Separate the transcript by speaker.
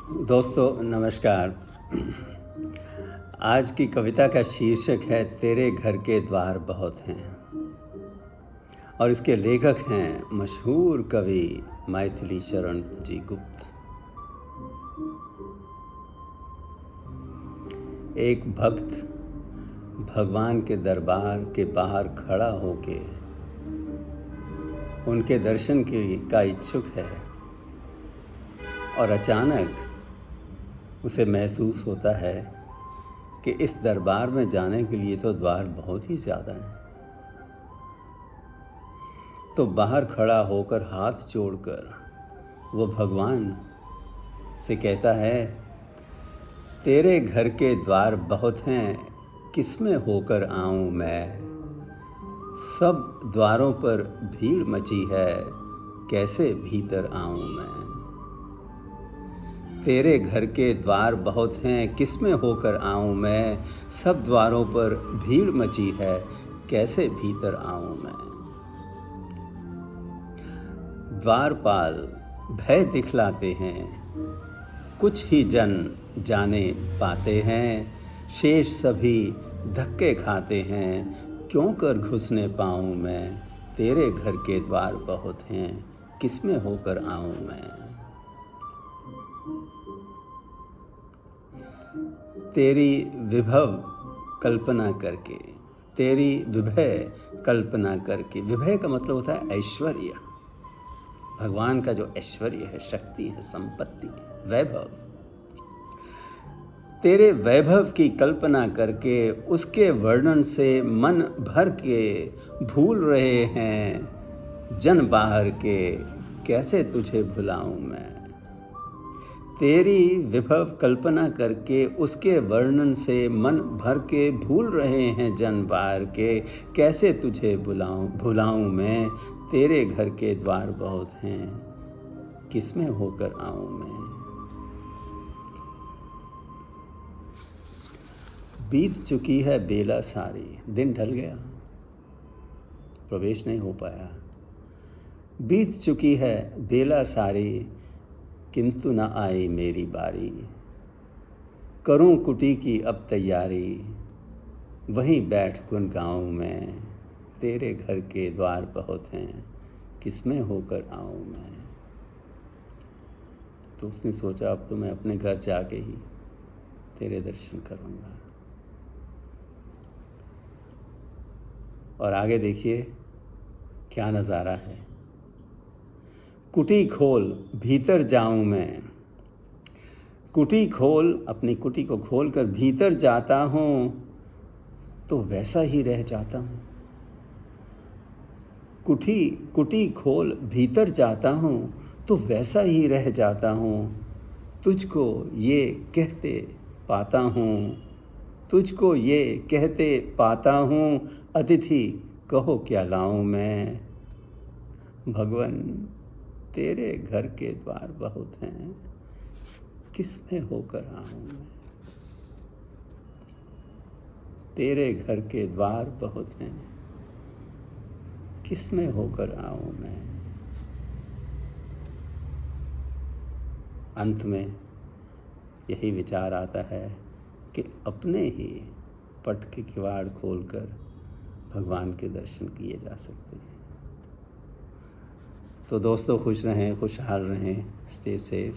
Speaker 1: दोस्तों नमस्कार। आज की कविता का शीर्षक है तेरे घर के द्वार बहुत हैं और इसके लेखक हैं मशहूर कवि मैथिली शरण जी गुप्त। एक भक्त भगवान के दरबार के बाहर खड़ा होके उनके दर्शन का इच्छुक है और अचानक उसे महसूस होता है कि इस दरबार में जाने के लिए तो द्वार बहुत ही ज़्यादा हैं। तो बाहर खड़ा होकर हाथ जोड़कर वो भगवान से कहता है, तेरे घर के द्वार बहुत हैं, किसमें होकर आऊँ मैं। सब द्वारों पर भीड़ मची है, कैसे भीतर आऊँ मैं। तेरे घर के द्वार बहुत हैं, किसमें होकर आऊँ मैं। सब द्वारों पर भीड़ मची है, कैसे भीतर आऊँ मैं। द्वारपाल भय दिखलाते हैं, कुछ ही जन जाने पाते हैं। शेष सभी धक्के खाते हैं, क्यों कर घुसने पाऊँ मैं। तेरे घर के द्वार बहुत हैं, किसमें होकर आऊँ मैं। तेरी विभव कल्पना करके, तेरी विभय कल्पना करके। विभय का मतलब होता है ऐश्वर्य। भगवान का जो ऐश्वर्य है, शक्ति है, संपत्ति है, वैभव। तेरे वैभव की कल्पना करके उसके वर्णन से मन भर के भूल रहे हैं जन बाहर के, कैसे तुझे भुलाऊं मैं। तेरी विभव कल्पना करके उसके वर्णन से मन भर के भूल रहे हैं जन बाहर के, कैसे तुझे भुलाऊं मैं। तेरे घर के द्वार बहुत हैं, किसमें होकर आऊं मैं। बीत चुकी है बेला सारी, दिन ढल गया, प्रवेश नहीं हो पाया। बीत चुकी है बेला सारी, किंतु न आई मेरी बारी। करूं कुटी की अब तैयारी, वहीं बैठ गुनगाऊं मैं। तेरे घर के द्वार बहुत हैं, किसमें होकर आऊं मैं। तो उसने सोचा अब तो मैं अपने घर जाके ही तेरे दर्शन करूंगा। और आगे देखिए क्या नज़ारा है। कुटी खोल भीतर जाऊं मैं। कुटी खोल, अपनी कुटी को खोल कर भीतर जाता हूँ तो वैसा ही रह जाता हूँ। कुटी खोल भीतर जाता हूँ तो वैसा ही रह जाता हूँ। तुझको ये कहते पाता हूँ, तुझको ये कहते पाता हूँ। अतिथि कहो क्या लाऊं मैं। भगवान तेरे घर के द्वार बहुत हैं, किसमें होकर आऊं मैं। तेरे घर के द्वार बहुत हैं, किसमें होकर आऊं मैं। अंत में यही विचार आता है कि अपने ही पट के किवाड़ खोलकर भगवान के दर्शन किए जा सकते हैं। तो दोस्तों खुश रहें, खुशहाल रहें, स्टे सेफ।